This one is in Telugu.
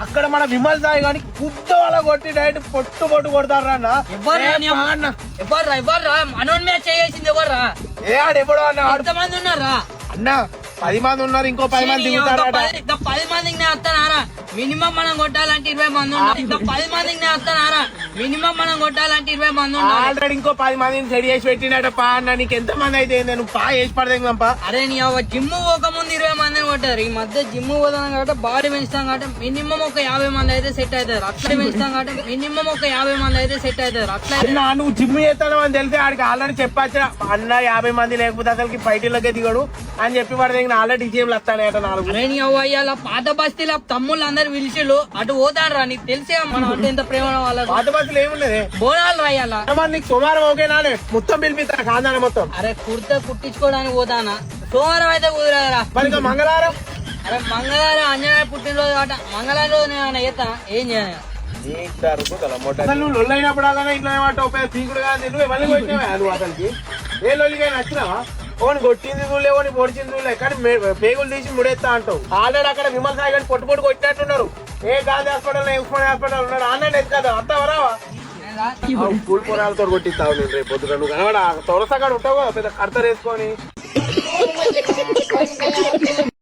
అక్కడ మన విమల్ సాయి గాని కుట్ట వాళ్ళ కొట్టి డైరెక్ట్ పొట్టు కొడతారా అన్న. ఎవర్రా మనోన్ మీద చేసింది ఎవర్రా? ఏ ఆడు ఎప్పుడో అన్న ఎంతమంది ఉన్నారా అన్న? 10 మంది ఉన్నారు, ఇంకో 10 మంది దిగుతారట. 10 మందికి నేను వస్తానారా? మినిమం మనం కొట్టాలంటే 20 మంది ఉన్నారు. 10 మందికి నేను వస్తానారా? మినిమం మనం కొట్టాలంటే 20 మంది ఉన్నారు. ఆల్రెడీ ఇంకో 10 మందిని సెడి చేసి పెట్టినట పా అన్న. నీకు ఎంత మంది అయితే నువ్వు పా వేసి పడదేంపా. అరే నీ జిమ్ పోకముందు 20 మందిని కొట్టారు. ఈ మధ్య జిమ్ పోతాం కాబట్టి బాడీ పెంచుతాం కాబట్టి మినిమం ఒక 50 మంది అయితే సెట్ అవుతారు. అట్లా పెంచుతాం కాబట్టి మినిమం ఒక 50 మంది అయితే సెట్ అవుతారు. అట్లా నువ్వు జిమ్ చేస్తాను అని తెలిస్తే ఆడికి ఆల్రెడీ చెప్పచ్చు అన్న 50 మంది లేకపోతే అసలుకి ఫైటింగ్లకే దిగడు అని చెప్పి పడదే. ఆల్రెడీ టీంలు వస్తానట 4. అరే నీ అవ్వయ్యాల పాత బస్తీల తమ్ముళ్ళు అందరు పిలిచిళ్ళు అటు పోతాడరా. నీకు తెలిసే మనం అంటే ఎంత ప్రేమ వాళ్ళ. పాత బస్సులు ఏమున్నది బోనాలు రాయాలా? నీకు సుమారు ఓకేనా మొత్తం పిలిపిస్తా కాదానే మొత్తం. అరే కుట్టించుకోవడానికి పోతానా? సోమవారం అయితే కుదరరా. మరి ఇంకా మంగళవారం? అరే మంగళవారం అంజనా పుట్టినరోజు అట. మంగళవారం రోజు నేను చేస్తానా? ఏం చేయాలి? నువ్వు లొల్లైనప్పుడు అలానే ఇట్లా ఏమంటావు? పీకుడు కానీ నువ్వు ఎవరిని కొట్టినావా? నువ్వు అసలుకి ఏ లొల్లికైనా వచ్చినావా? ఓని కొట్టింది చూడలే, ఓని పొడిచింది చూడలే, కానీ పేగులు తీసి ముడేస్తా అంటావు. ఆల్రెడీ అక్కడ విమల్ సాయి గారి పొట్టు కొట్టినట్టున్నారు. ఏ గాంధీ హాస్పిటల్ ఉస్మానియా హాస్పిటల్ ఉన్నాడు. ఆన్లైన్ ఎత్తు కదా అంతా వరావా? స్కూల్ పొరాలతో కొట్టిస్తావు నేను రేపు పొద్దున. నువ్వు కనబడా తొలసగాడు ఉంటావు కదా పెద్ద కడతరేసుకొని.